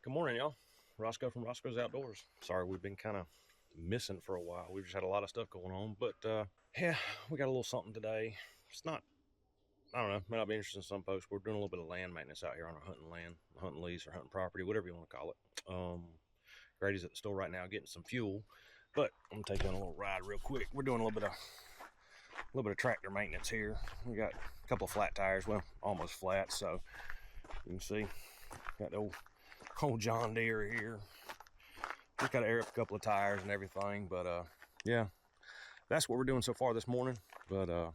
Good morning, y'all. Roscoe from Roscoe's Outdoors. Sorry, we've been kind of missing for a while. We've just had a lot of stuff going on, but yeah, we got a little something today. It's not, I don't know, may not be interesting to some folks. We're doing a little bit of land maintenance out here on our hunting land, hunting lease or hunting property, whatever you want to call it. Grady's at the store right now getting some fuel, but I'm gonna take you on a little ride real quick. We're doing a little bit of tractor maintenance here. We got a couple of flat tires, well, almost flat, so you can see got the old John Deere here. Just got to air up a couple of tires and everything, but yeah, that's what we're doing so far this morning. But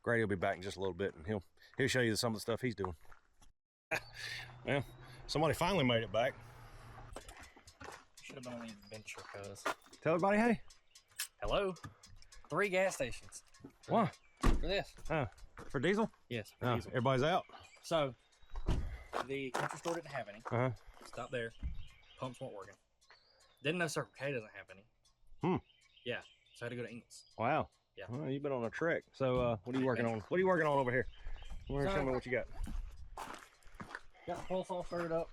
Grady will be back in just a little bit, and he'll show you some of the stuff he's doing. Well, somebody finally made it back. Should have been on the adventure, cuz. Tell everybody, hey. Hello. 3 gas stations. Why? For this. For diesel? Yes, for diesel. Everybody's out. So, the country store didn't have any. Stop there. Pumps weren't working. Didn't know Circle K doesn't have any. Yeah, so I had to go to Ingles. Wow. Yeah. Well, you've been on a trek. So what are you working on? What are you working on over here? Show me what you got. Got the pulse all started up.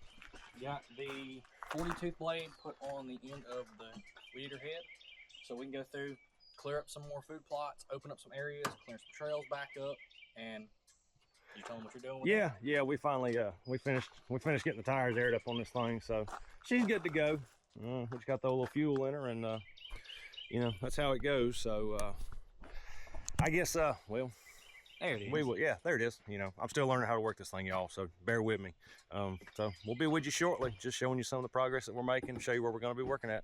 Got the 40-tooth blade put on the end of the weed eater head, so we can go through, clear up some more food plots, open up some areas, clear some trails back up, and you tell them what you're doing with it? Yeah, we finally we finished getting the tires aired up on this thing, so she's good to go. We just got the little fuel in her, and you know, that's how it goes. So I guess well, There it is. we will. Yeah, there it is. You know, I'm still learning how to work this thing, y'all, so bear with me. So we'll be with you shortly, just showing you some of the progress that we're making, show you where we're going to be working at.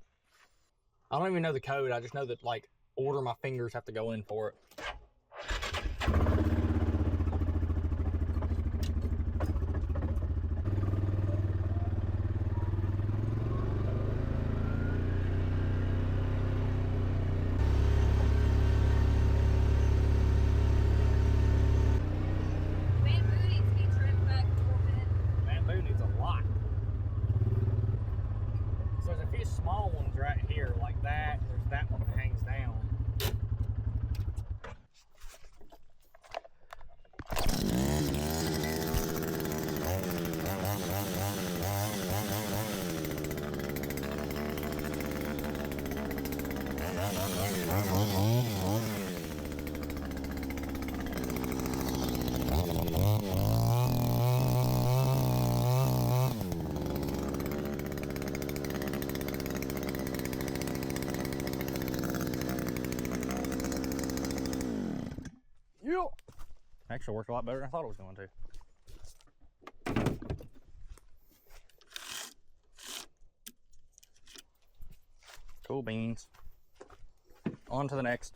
I don't even know the code. I just know that, like, order my fingers have to go in for it. Bamboo needs a lot. So there's a few small ones right here, like that. There's that one that hangs down. Actually worked a lot better than I thought it was going to. Cool beans. On to the next.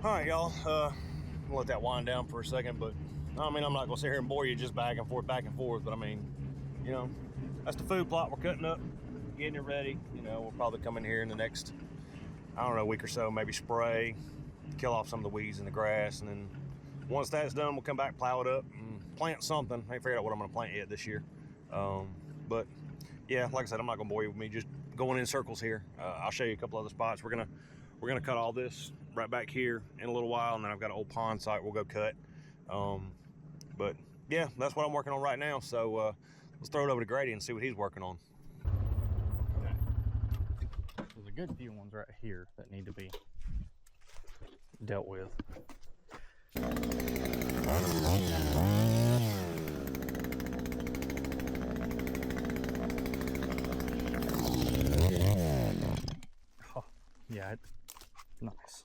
All right, y'all. I'll let that wind down for a second, but I mean, I'm not gonna sit here and bore you just back and forth. But I mean, you know, that's the food plot we're cutting up, getting it ready. You know, we'll probably come in here in the next, I don't know, week or so, maybe spray, kill off some of the weeds in the grass, and then once that's done, we'll come back, plow it up, and plant something. I ain't figured out what I'm gonna plant yet this year. But yeah, like I said, I'm not gonna bore you with me just going in circles here. I'll show you a couple other spots. We're gonna cut all this right back here in a little while, and then I've got an old pond site we'll go cut. But yeah, that's what I'm working on right now. So let's throw it over to Grady and see what he's working on. Okay. There's a good few ones right here that need to be dealt with. Oh, yeah, nice.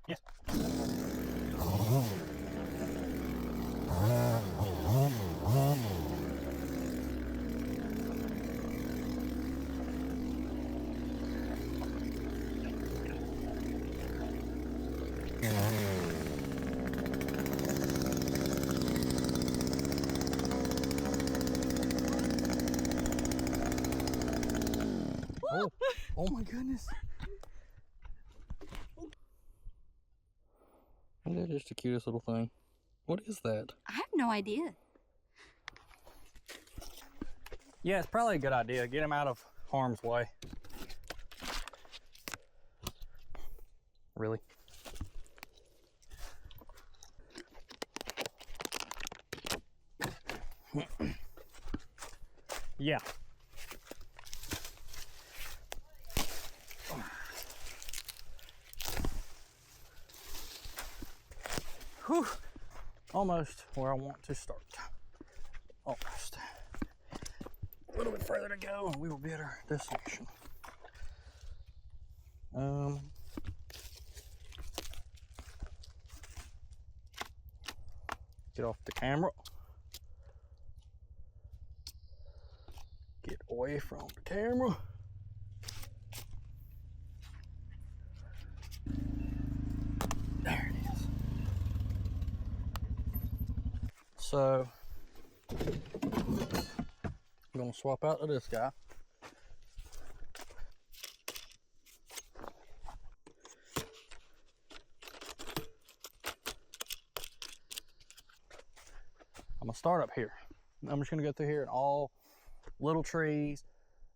Yes. Oh, oh my goodness. Isn't that just the cutest little thing? What is that? I have no idea. Yeah, it's probably a good idea. Get him out of harm's way. Really? Yeah. Whew. Almost where I want to start. Almost. A little bit further to go and we will be at our destination. Get off the camera. Get away from the camera. There it is. So, I'm gonna swap out to this guy. I'm gonna start up here. I'm just gonna go through here and all little trees,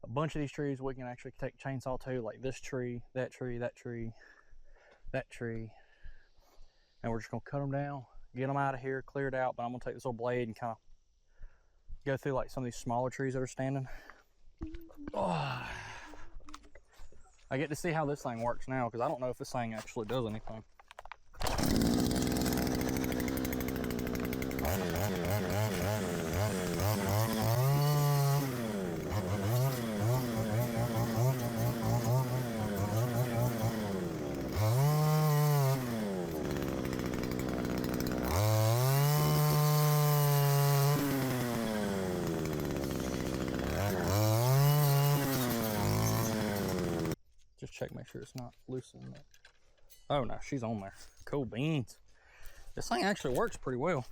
a bunch of these trees we can actually take chainsaw to, like this tree, that tree, that tree, that tree. And we're just gonna cut them down, get them out of here, clear it out, but I'm gonna take this little blade and kind of go through like some of these smaller trees that are standing. Oh, I get to see how this thing works now because I don't know if this thing actually does anything. Just check, make sure it's not loosening up. Oh no, she's on there. Cool beans. This thing actually works pretty well.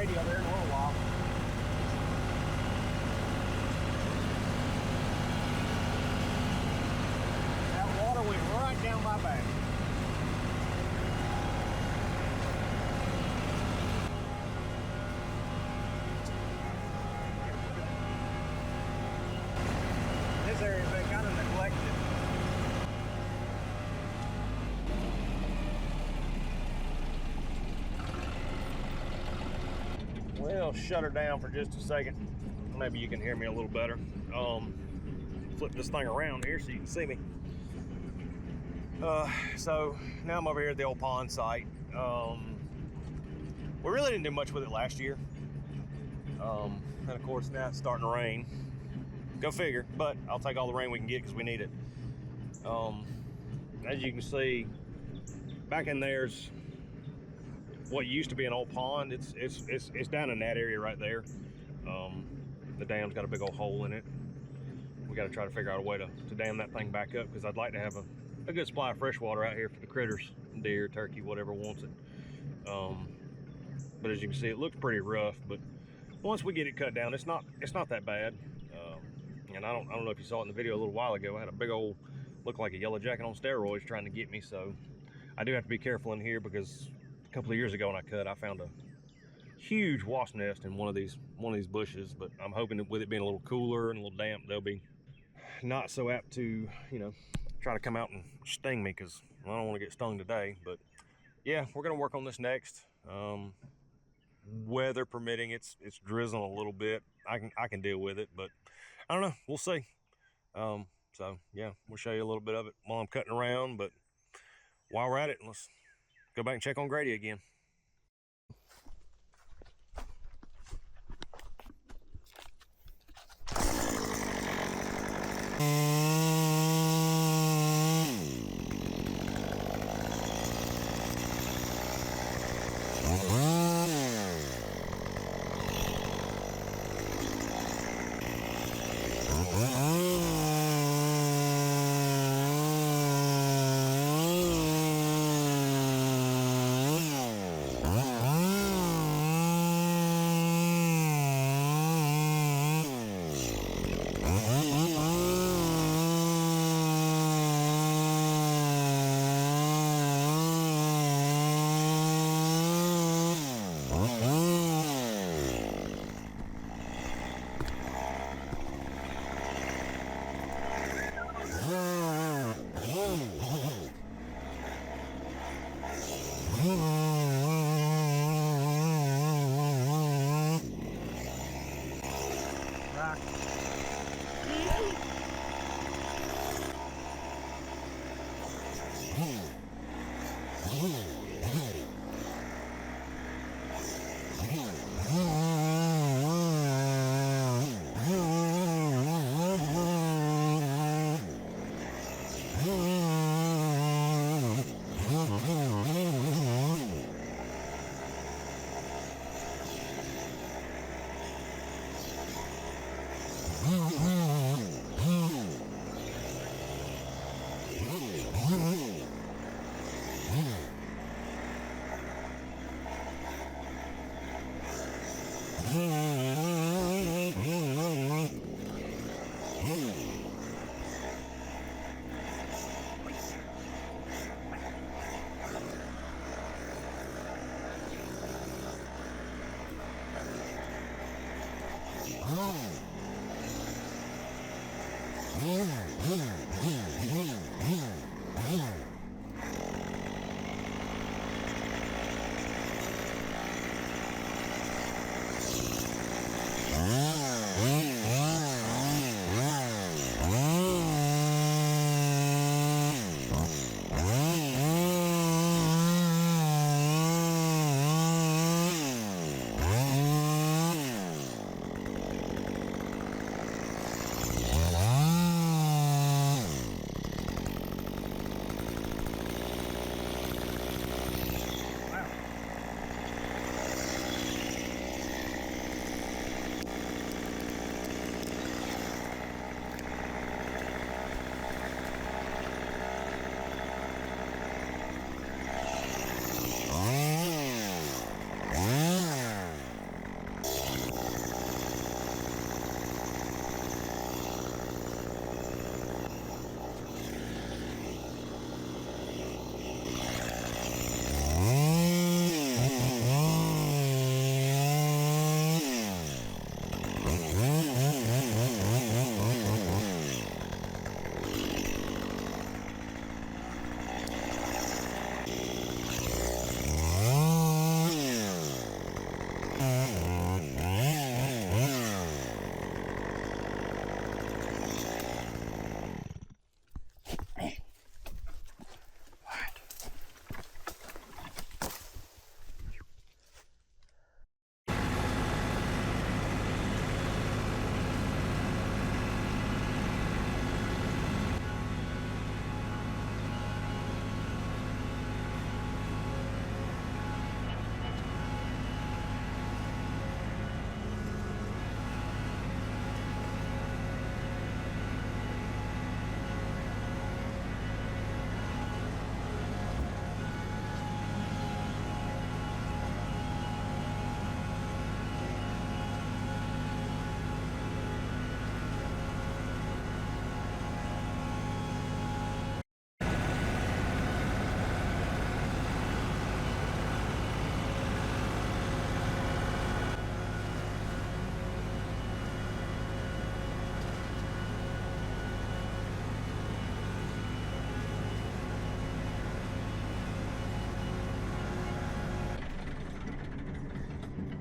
Grady over there in a little while. That water went right down my back. This area's been kind of neglected. Well, shut her down for just a second. Maybe you can hear me a little better. Flip this thing around here so you can see me. So now I'm over here at the old pond site. We really didn't do much with it last year. And of course now it's starting to rain. Go figure, but I'll take all the rain we can get because we need it. As you can see, back in there's what used to be an old pond. It's down in that area right there. The dam's got a big old hole in it. We got to try to figure out a way to dam that thing back up because I'd like to have a good supply of fresh water out here for the critters, deer, turkey, whatever wants it. But as you can see, it looks pretty rough, but once we get it cut down, it's not that bad. And I don't know if you saw it in the video a little while ago. I had a big old, looked like a yellow jacket on steroids trying to get me, so I do have to be careful in here because a couple of years ago when I cut, I found a huge wasp nest in one of these bushes. But I'm hoping that with it being a little cooler and a little damp, they'll be not so apt to, try to come out and sting me because I don't want to get stung today. But yeah, we're gonna work on this next. Weather permitting, it's drizzling a little bit. I can deal with it, but I don't know. We'll see. So yeah, we'll show you a little bit of it while I'm cutting around. But while we're at it, let's go back and check on Grady again.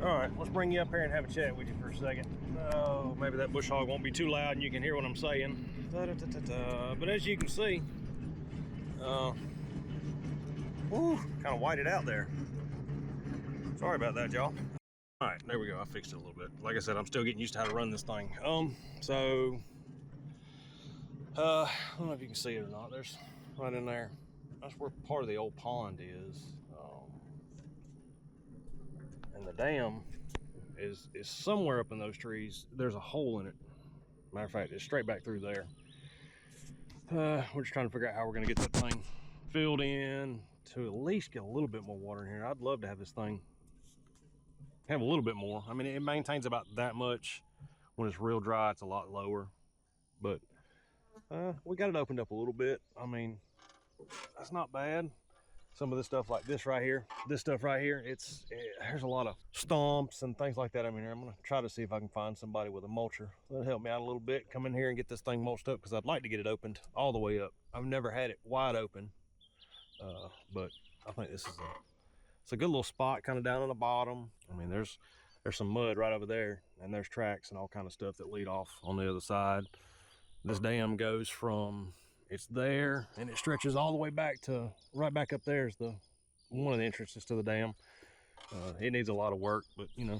All right, let's bring you up here and have a chat with you for a second. Oh, maybe that bush hog won't be too loud and you can hear what I'm saying. But as you can see, kind of whited out there. Sorry about that, y'all. All right, there we go. I fixed it a little bit. Like I said, I'm still getting used to how to run this thing. I don't know if you can see it or not. There's right in there. That's where part of the old pond is. And the dam is somewhere up in those trees. There's a hole in it. Matter of fact, it's straight back through there. We're just trying to figure out how we're gonna get that thing filled in to at least get a little bit more water in here. I'd love to have this thing have a little bit more. I mean, it maintains about that much. When it's real dry, it's a lot lower. But we got it opened up a little bit. I mean, that's not bad. Some of this stuff like this right here, there's a lot of stumps and things like that. I mean, I'm gonna try to see if I can find somebody with a mulcher that'll help me out a little bit. Come in here and get this thing mulched up because I'd like to get it opened all the way up. I've never had it wide open, but I think it's a good little spot kind of down on the bottom. I mean, there's some mud right over there, and there's tracks and all kind of stuff that lead off on the other side. This dam goes from it's there and it stretches all the way back to right back up there is one of the entrances to the dam. It needs a lot of work, but you know,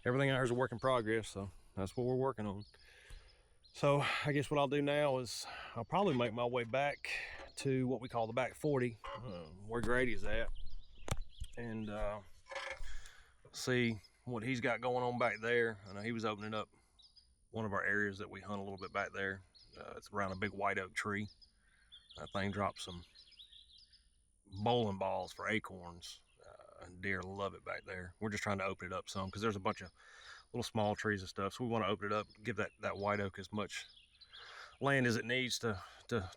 everything out here is a work in progress, so that's what we're working on. So I guess what I'll do now is I'll probably make my way back to what we call the back 40, where Grady's at, and see what he's got going on back there. I know he was opening up one of our areas that we hunt a little bit back there. It's around a big white oak tree. That thing drops some bowling balls for acorns, and deer love it back there. We're just trying to open it up some because there's a bunch of little small trees and stuff, so we want to open it up, give that white oak as much land as it needs to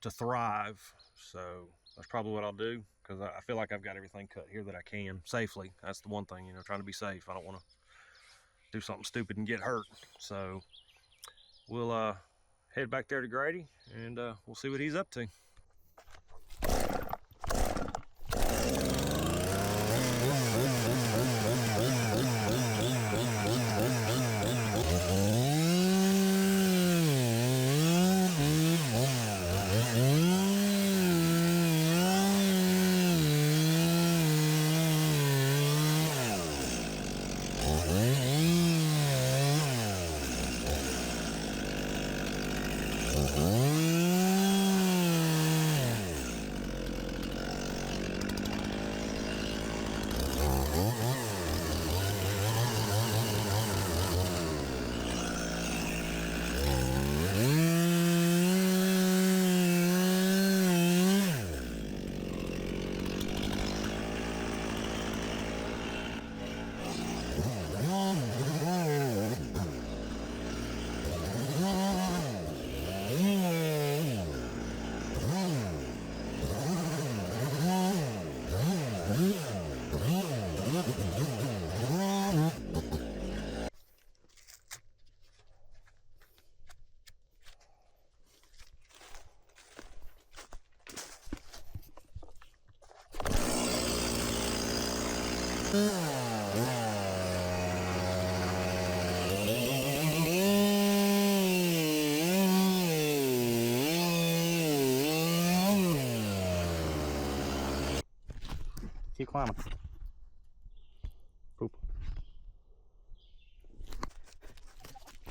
thrive. So that's probably what I'll do, because I feel like I've got everything cut here that I can safely. That's the one thing, you know, trying to be safe. I don't want to do something stupid and get hurt. So we'll head back there to Grady, and we'll see what he's up to. Keep climbing. Poop.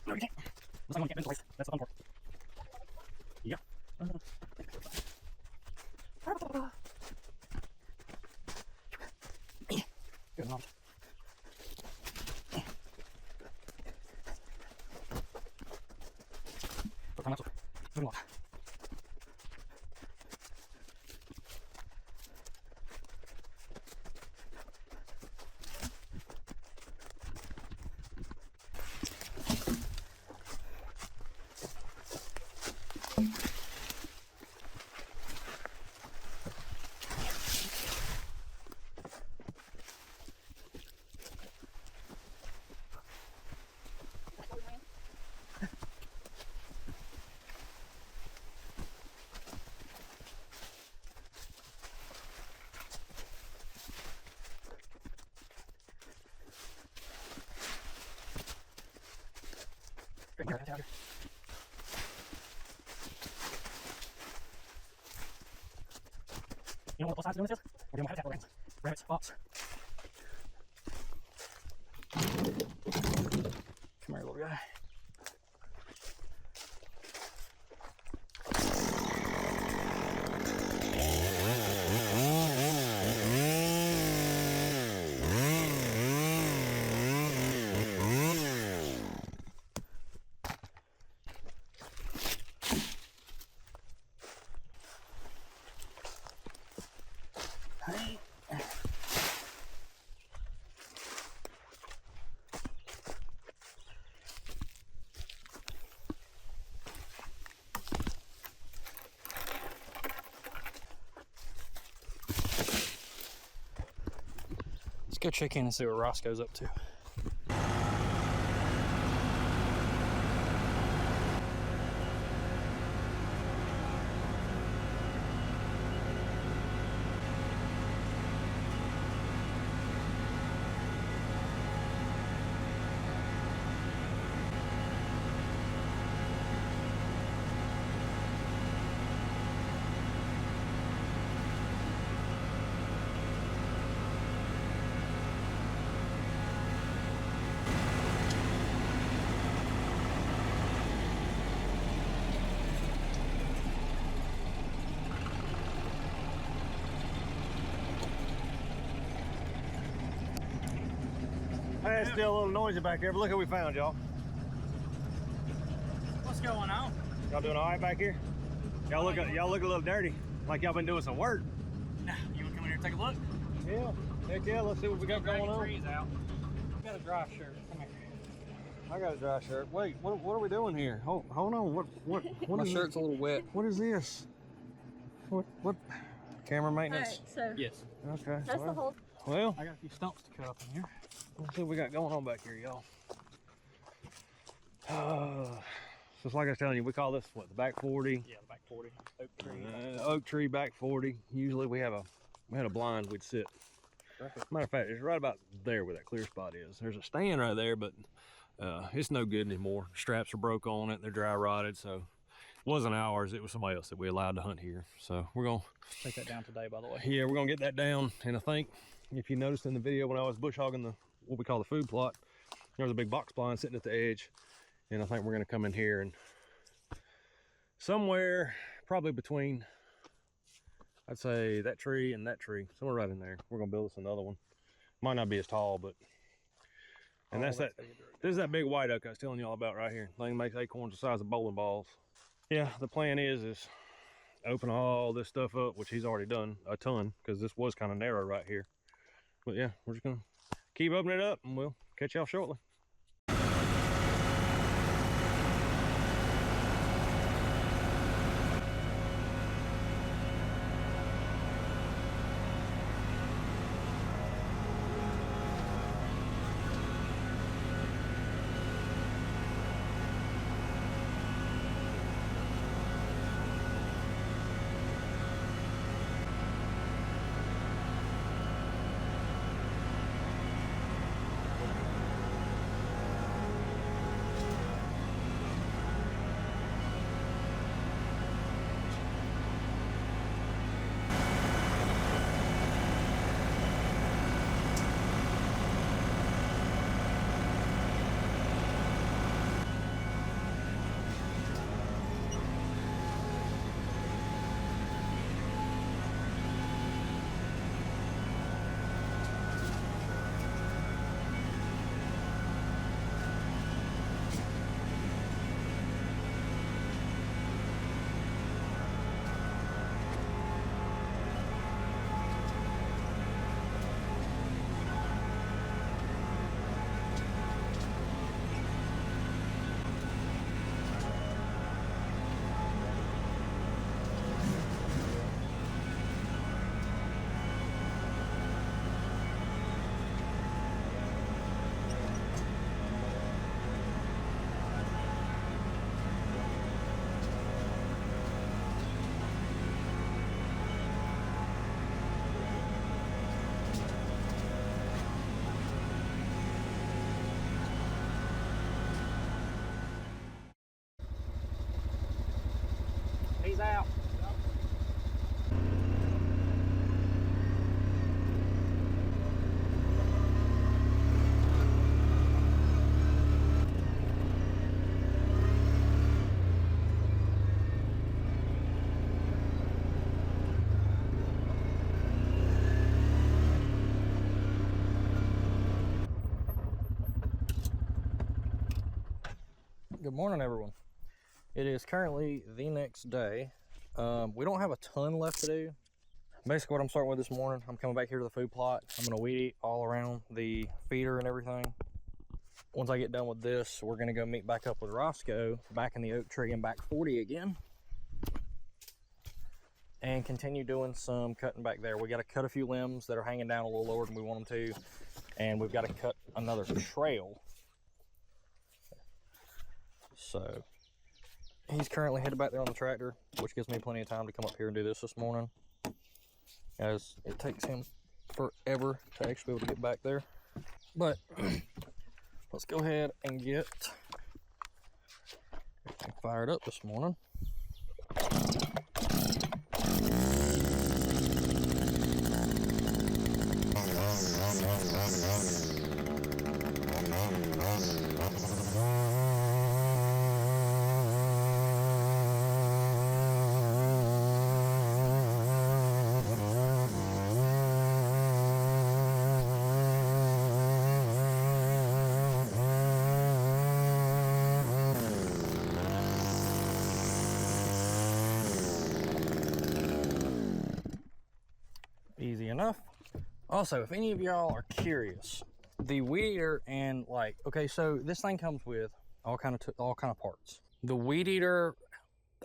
No, you can't. This one can't place. That's the fun part. Yeah. Good enough. Good enough. You know what both sides doing this is? We're doing habitat programs. Rabbits, fox. Come here, little guy. Hey. Let's go check in and see what Roscoe's up to. Hey, it's still a little noisy back there, but look what we found, y'all. What's going on? Y'all doing all right back here? Y'all look a little dirty, like y'all been doing some work. Nah, you want to come in here and take a look? Yeah, heck yeah. Let's see what we got going on. Trees out. We got a dry shirt. Come here. I got a dry shirt. Wait, what are we doing here? Hold on. What My is shirt's a little wet. What is this? What? Camera maintenance? Alright, so Yes. Okay. that's the whole. Well, I got a few stumps to cut up in here. let's see what we got going on back here, y'all. Just like I was telling you, we call this what, the back 40? Yeah, the back 40. Oak tree. Oak tree back 40. Usually we had a blind we'd sit. Matter of fact, it's right about there where that clear spot is. There's a stand right there, but it's no good anymore. Straps are broke on it. They're dry rotted, so it wasn't ours. It was somebody else that we allowed to hunt here. So we're gonna Take that down today, by the way. yeah, we're gonna get that down. And I think if you noticed in the video when I was bush hogging what we call the food plot, there was a big box blind sitting at the edge, and I think we're gonna come in here and somewhere probably between, I'd say, that tree and that tree, somewhere right in there, we're gonna build us another one. Might not be as tall, but and that's that. This is that big white oak I was telling y'all about right here. Thing makes acorns the size of bowling balls. Yeah, the plan is open all this stuff up, which he's already done a ton, because this was kind of narrow right here. But yeah, we're just gonna keep opening it up, and we'll catch y'all shortly. Good morning, everyone. It is currently the next day. We don't have a ton left to do. Basically what I'm starting with this morning, I'm coming back here to the food plot. I'm gonna weed eat all around the feeder and everything. Once I get done with this, we're gonna go meet back up with Roscoe back in the oak tree and back 40 again. And continue doing some cutting back there. We gotta cut a few limbs that are hanging down a little lower than we want them to. And we've gotta cut another trail. So he's currently headed back there on the tractor, which gives me plenty of time to come up here and do this morning, as it takes him forever to actually be able to get back there. But let's go ahead and get everything fired up this morning. Easy enough. Also, if any of y'all are curious, the weed eater and okay, so this thing comes with all kind of parts. The weed eater,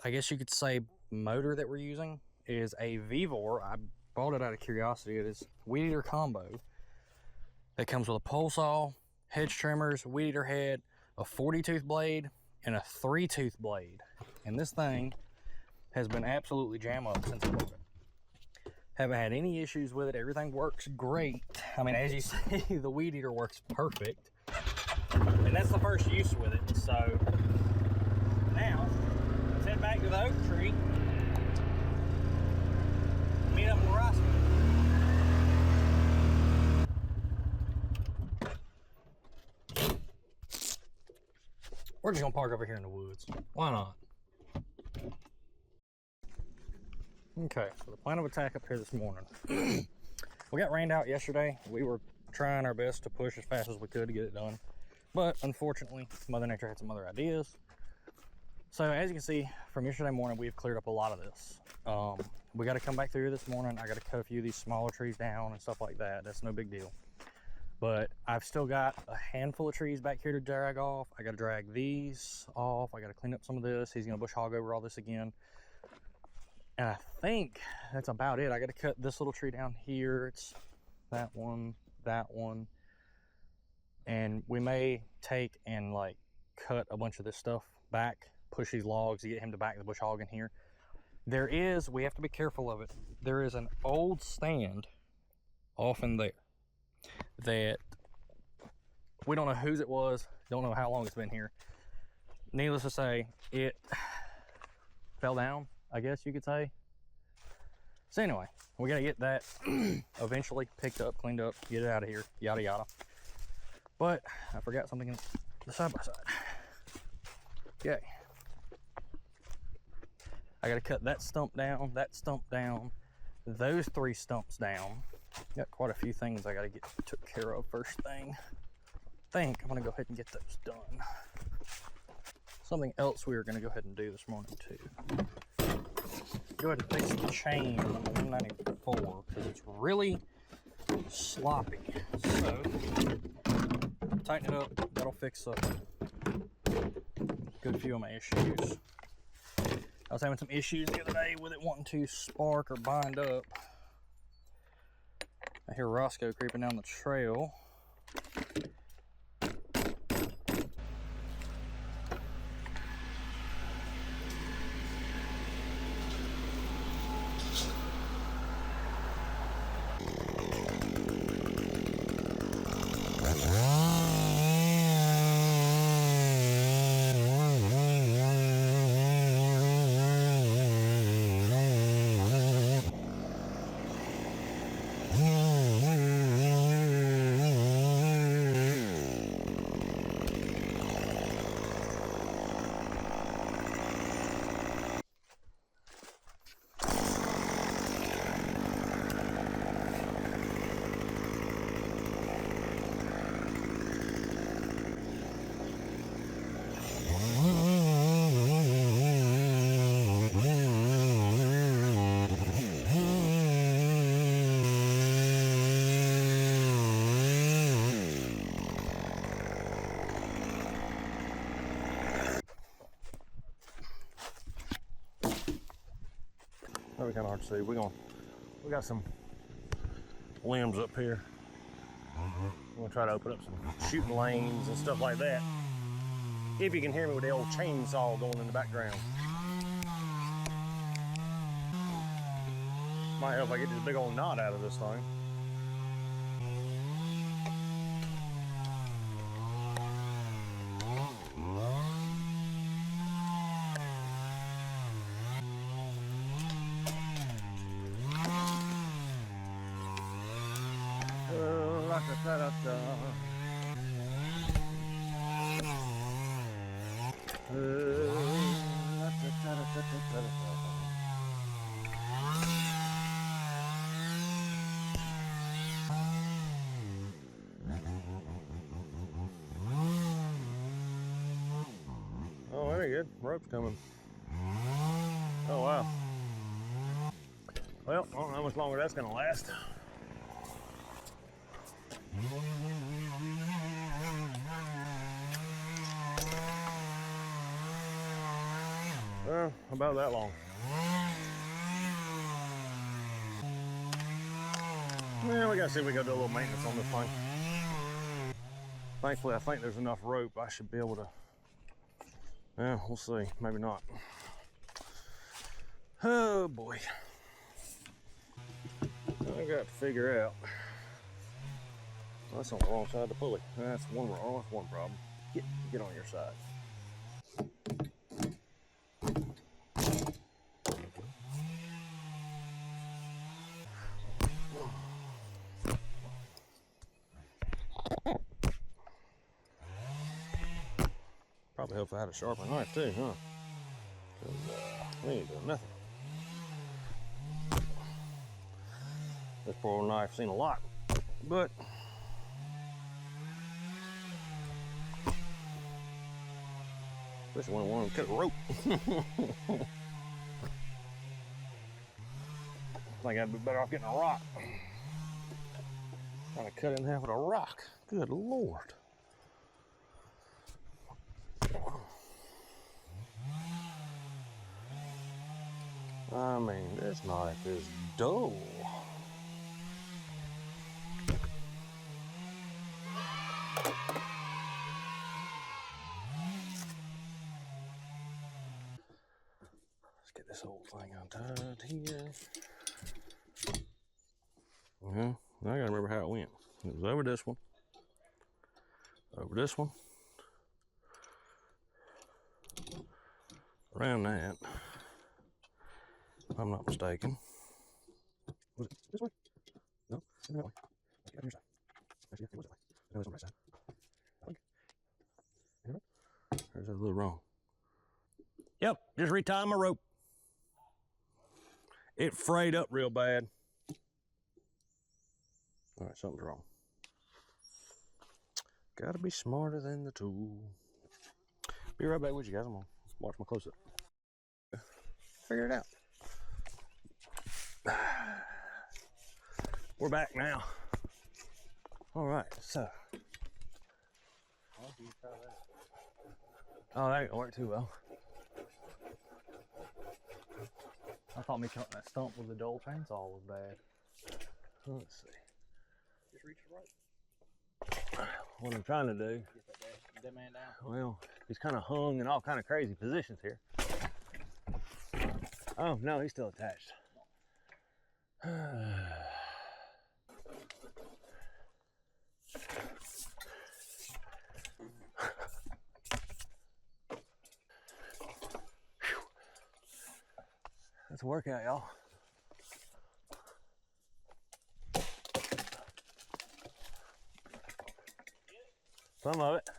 I guess you could say, motor that we're using is a Vevor. I bought it out of curiosity. It is weed eater combo. It comes with a pole saw, hedge trimmers, weed eater head, a 40-tooth blade, and a 3-tooth blade. And this thing has been absolutely jam up since I bought it. Haven't had any issues with it. Everything works great. I mean, as you see, the weed eater works perfect. And that's the first use with it. So now let's head back to the oak tree. Meet up with Roscoe. We're just gonna park over here in the woods. Why not? Okay, so the plan of attack up here this morning. We got rained out yesterday. We were trying our best to push as fast as we could to get it done. But unfortunately, Mother Nature had some other ideas. So as you can see, from yesterday morning, we've cleared up a lot of this. We got to come back through this morning. I got to cut a few of these smaller trees down and stuff like that. That's no big deal. But I've still got a handful of trees back here to drag off. I got to drag these off. I got to clean up some of this. He's going to bush hog over all this again. And I think that's about it. I got to cut this little tree down here. It's that one. And we may take and cut a bunch of this stuff back, push these logs to get him to back the bush hog in here. We have to be careful of it. There is an old stand off in there that we don't know whose it was, don't know how long it's been here. Needless to say, it fell down, I guess you could say. So anyway, we gotta get that eventually picked up, cleaned up, get it out of here, yada yada. But I forgot something in the side by side. Okay. I gotta cut that stump down, those 3 stumps down. Got quite a few things I gotta get took care of first thing. I think I'm gonna go ahead and get those done. Something else we are gonna go ahead and do this morning too. Go ahead and fix the chain on the 194 because it's really sloppy. So tighten it up, that'll fix a good few of my issues. I was having some issues the other day with it wanting to spark or bind up. I hear Roscoe creeping down the trail. kind of hard to see. We got some limbs up here. We're gonna try to open up some shooting lanes and stuff like that. If you can hear me with the old chainsaw going in the background. Might help if I get this big old knot out of this thing. Oh, very good. Rope's coming. Oh, wow. Well, I don't know how much longer that's going to last. Well, about that long. Well, we got to see if we got to do a little maintenance on this thing. Thankfully, I think there's enough rope. I should be able to. Yeah, we'll see. Maybe not. Oh boy. I got to figure out. Well, that's on the wrong side of the pulley. That's one wrong. That's one problem. Get on your side. Probably help if I had a sharper knife too, huh? Because we ain't doing nothing. This poor old knife's seen a lot, but especially when I want to cut a rope. I think I'd be better off getting a rock. Trying to cut it in half with a rock. Good Lord. I mean, this knife is dull. Let's get this whole thing untied here. Well, I gotta remember how it went. It was over this one, around that, if I'm not mistaken. Was it this way? No, that way. Let's get on your side. Actually, it was that way. No, it's on the right side. I think. Is that right? Or is that a little wrong? Yep, just retie my rope. It frayed up real bad. All right, something's wrong. Gotta be smarter than the tool. Be right back with you guys. I'm gonna watch my close up. Figure it out. We're back now. All right, so. Oh, that didn't work too well. I thought me cutting that stump with the dull chainsaw was bad. Let's see. Just reach the right. What I'm trying to do. Get that man down. Well, he's kind of hung in all kind of crazy positions here. Oh, no, he's still attached. That's a workout, y'all. Some of it.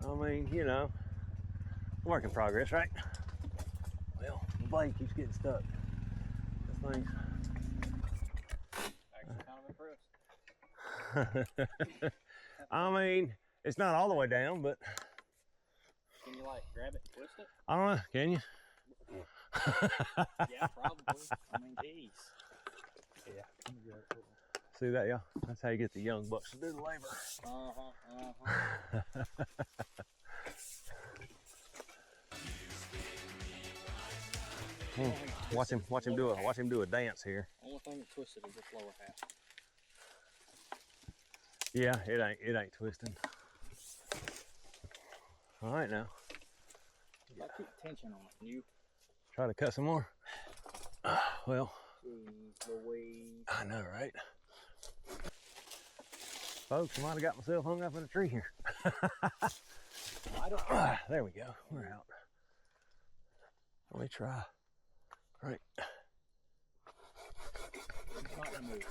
I mean, you know, work in progress, right? Well, the blade keeps getting stuck. This thing's Actually kind of impressed. I mean, it's not all the way down, but Can you like grab it and twist it? I don't know, can you? Yeah, probably. I mean, geez. Yeah. Let me grab it. See that, y'all? That's how you get the young bucks to do the labor. Watch him do a dance here. Only thing that twisted is this lower half. Yeah, it ain't twisting. All right now. I keep tension on it. You. Try to cut some more. Well, Jeez Louise. I know, right? Folks, I might have got myself hung up in a tree here. There we go. We're out. Let me try. All right. It's not gonna move.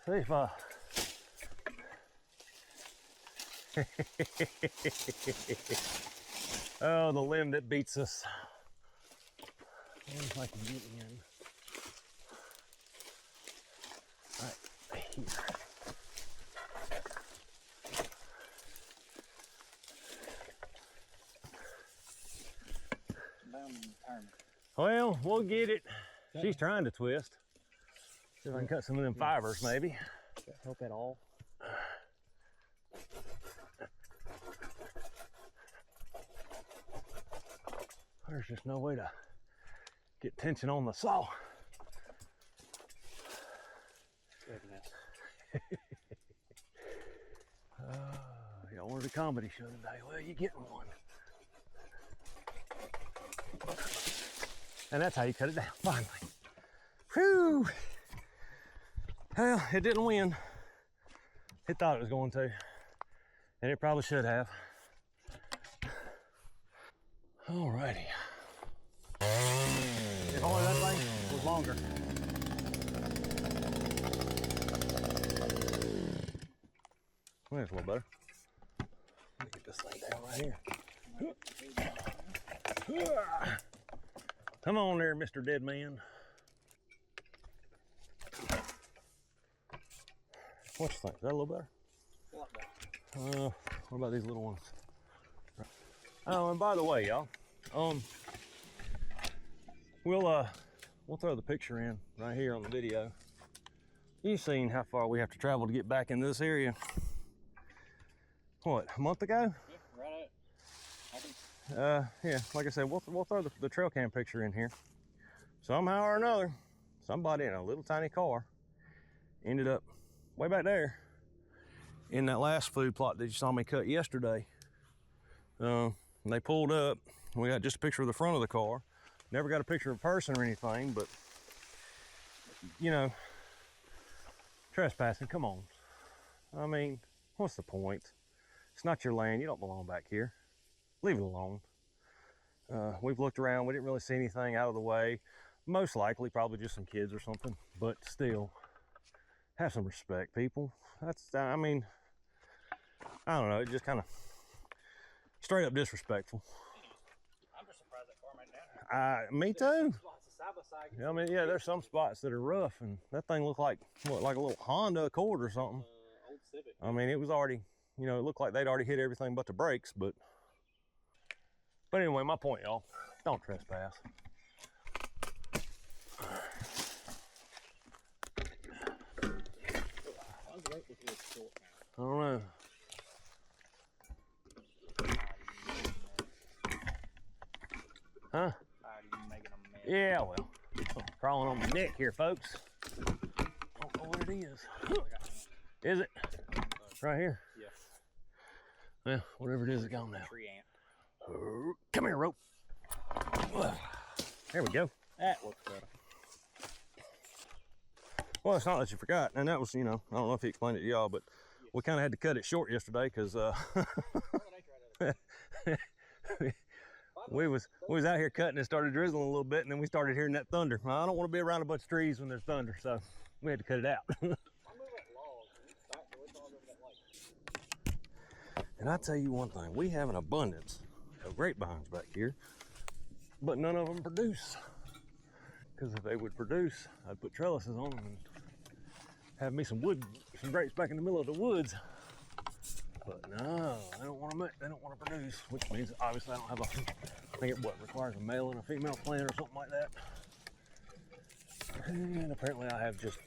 See if oh, the limb that beats us. If I can get in. Right here. Well, we'll get it. She's trying to twist. See if I can cut some of them fibers, maybe. Help at all. There's just no way to get tension on the saw. Y'all wanted a comedy show today. Well, you're getting one. And that's how you cut it down, finally. Whew! Well, it didn't win. It thought it was going to. And it probably should have. Alrighty. If only that thing was longer. Well, that's a little better. Let me get this thing down right here. Come on there, Mr. Dead Man. What you think? Is that a little better? What about these little ones? Oh, and by the way, y'all, we'll throw the picture in right here on the video. You've seen how far we have to travel to get back in this area. What, a month ago? Yeah, right at. Yeah, like I said, we'll throw the trail cam picture in here. Somehow or another, somebody in a little tiny car ended up way back there in that last food plot that you saw me cut yesterday. And they pulled up. We got just a picture of the front of the car. Never got a picture of a person or anything, but you know, trespassing, come on. I mean, what's the point? It's not your land. You don't belong back here. Leave it alone. We've looked around. We didn't really see anything out of the way. Most likely, probably just some kids or something, but still, have some respect, people. That's, I mean, I don't know, it just kind of straight up disrespectful. I'm just surprised that car made it down here. Me too. Side by side. I mean, yeah, there's some spots that are rough, and that thing looked like, what, like a little Honda Accord or something. Old Civic. I mean, it was already, you know, it looked like they'd already hit everything but the brakes, but anyway, my point, y'all, don't trespass. I don't know. Huh? Yeah, well, crawling on my neck here, folks. Don't know what it is. Is it? Right here? Yeah. Well, whatever it is, it's gone now. Tree ant. Come here, rope. There we go. That looks better. Well, it's not that you forgot, and that was, you know, I don't know if he explained it to y'all, but we kind of had to cut it short yesterday because we was out here cutting and started drizzling a little bit, and then we started hearing that thunder. I don't want to be around a bunch of trees when there's thunder, so we had to cut it out. And I tell you one thing, we have an abundance of grapevines back here, but none of them produce. Because if they would produce, I'd put trellises on them and have me some grapes back in the middle of the woods. But no, they don't want to produce, which means obviously I don't have I think it requires a male and a female plant or something like that. And apparently I have just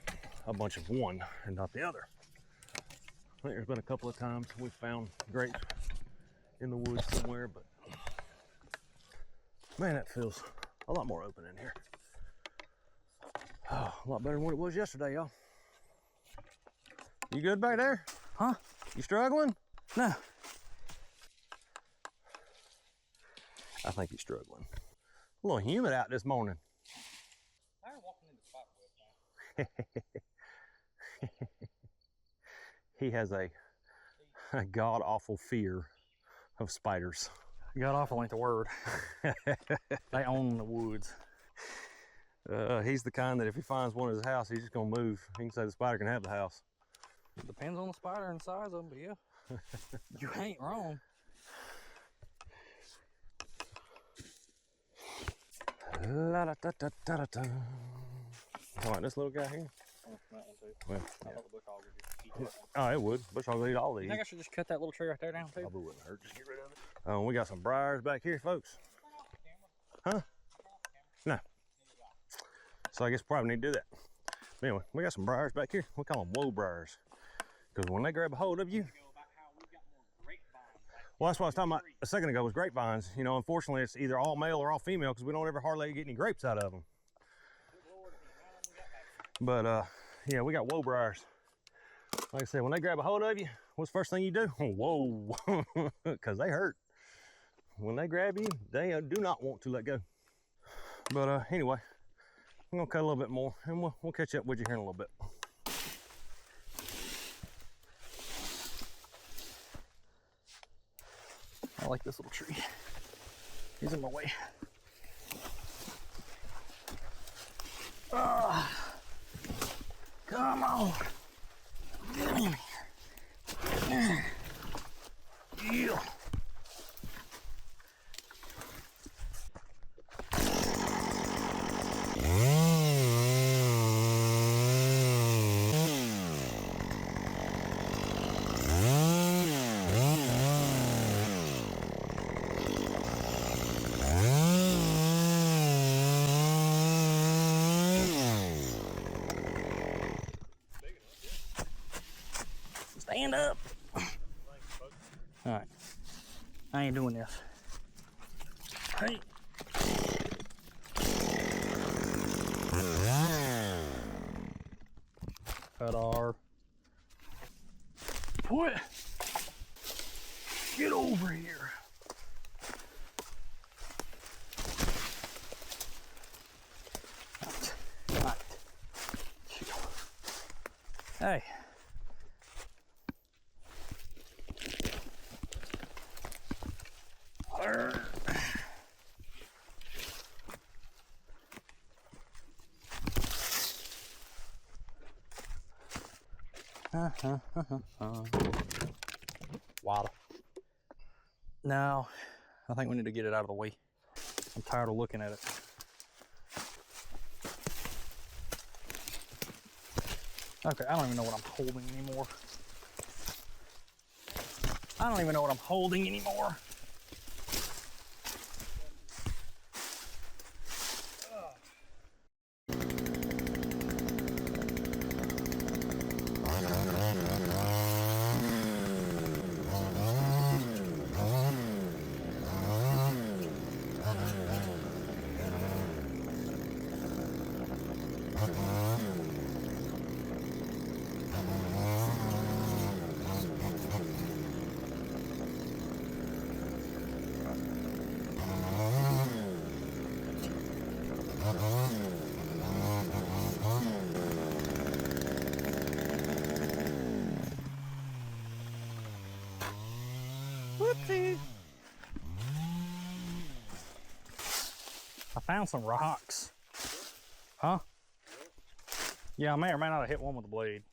a bunch of one and not the other. I think there's been a couple of times we found grapes in the woods somewhere, but man, that feels a lot more open in here. Oh, a lot better than what it was yesterday, y'all. You good back there? Huh? You struggling? No. I think he's struggling. A little humid out this morning. I'm walking in the spot. He has a god-awful fear of spiders. God awful ain't the word. They own the woods. He's the kind that if he finds one at his house, he's just gonna move. He can say the spider can have the house. Depends on the spider and the size of them, but yeah. You ain't wrong. La da da da da da da. How about this little guy here? Oh, that one too. Well, I thought the bush hog would just eat that one. oh, it would. Bush hog will eat all You these. think I should just cut that little tree right there down too? Probably wouldn't hurt. Just get rid of it. We got some briars back here, folks. Huh? No. So I guess probably need to do that. But anyway, we got some briars back here. We call them woe briars. Because when they grab a hold of you, well, that's what I was talking about a second ago was grapevines. You know, unfortunately, it's either all male or all female because we don't ever hardly get any grapes out of them. But yeah, we got woe briars. Like I said, when they grab a hold of you, what's the first thing you do? Whoa, because they hurt. When they grab you, they do not want to let go. But anyway, I'm gonna cut a little bit more, and we'll catch up with you here in a little bit. I like this little tree. He's in my way. Come on. Get in here. Yeah. Stand up. All right. I ain't doing this. Hey. Cut our. What? Get over here. All right. Hey. Water. No, I think we need to get it out of the way. I'm tired of looking at it. Okay, I don't even know what I'm holding anymore. I don't even know what I'm holding anymore. Whoopsie. I found some rocks. Huh? Yeah, I may or may not have hit one with the blade.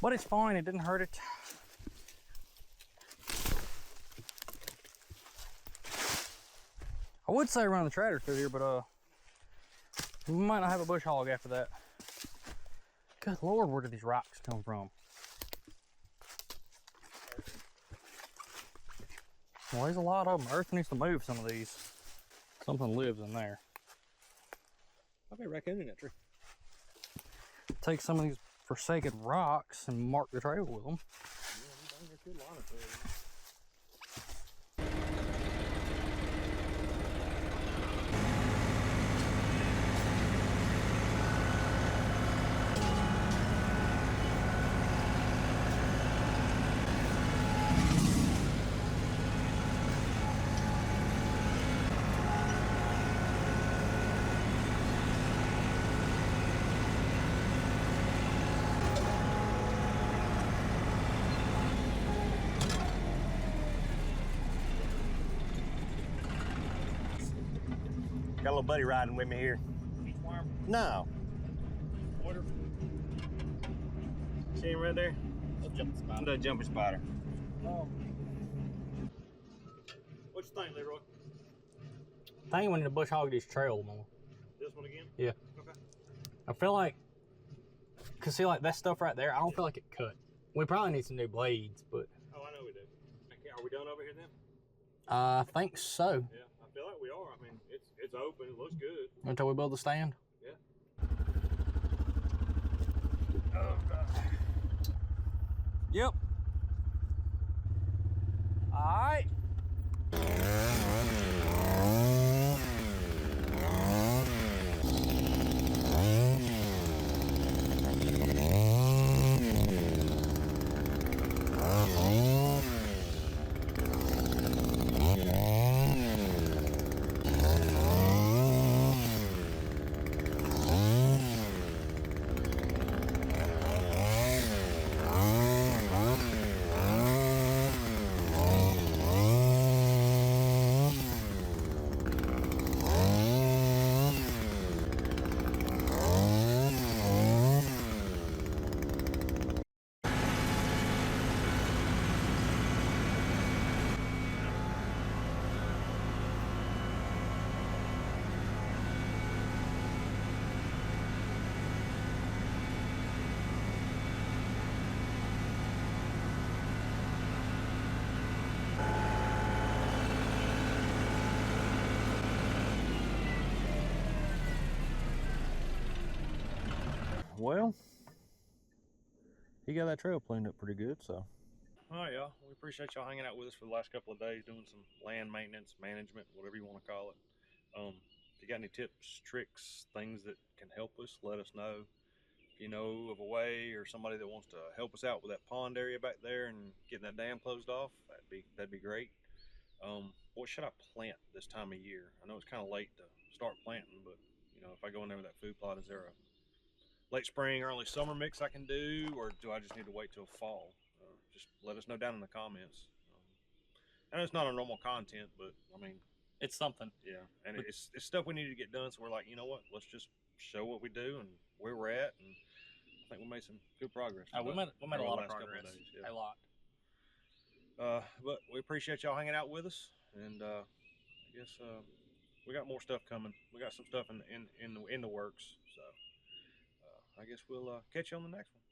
But it's fine, it didn't hurt it. I would say run the tractor through here, but we might not have a bush hog after that. Good Lord, where did these rocks come from? Well, there's a lot of them. Earth needs to move some of these. Something lives in there. I'll be a raccoon in that tree. take some of these forsaken rocks and mark the trail with them. Got a little buddy riding with me here. No. See him right there? The jumping spider. Oh. What you think, Leroy? I think we need to bush hog this trail more. This one again? Yeah. Okay. I feel like, cause see, like that stuff right there, I don't feel like it cut. We probably need some new blades, but. Oh, I know we do. Okay, are we done over here then? I think so. Yeah, I feel like we are. I mean, it's open. It looks good. Until we build the stand. Yeah. Yep. All right. Well, he got that trail cleaned up pretty good, so. All right, y'all. We appreciate y'all hanging out with us for the last couple of days, doing some land maintenance, management, whatever you want to call it. If you got any tips, tricks, things that can help us, let us know. If you know of a way or somebody that wants to help us out with that pond area back there and getting that dam closed off, that'd be great. What should I plant this time of year? I know it's kind of late to start planting, but you know, if I go in there with that food plot, is there a late spring, early summer mix I can do, or do I just need to wait till fall? Just let us know down in the comments. I know it's not a normal content, but I mean, It's something. yeah, and it's stuff we need to get done. So we're like, you know what? Let's just show what we do and where we're at, and I think we made some good progress. We made a lot of last couple progress. days, yeah. A lot. But we appreciate y'all hanging out with us, and I guess we got more stuff coming. We got some stuff in the works. So I guess we'll catch you on the next one.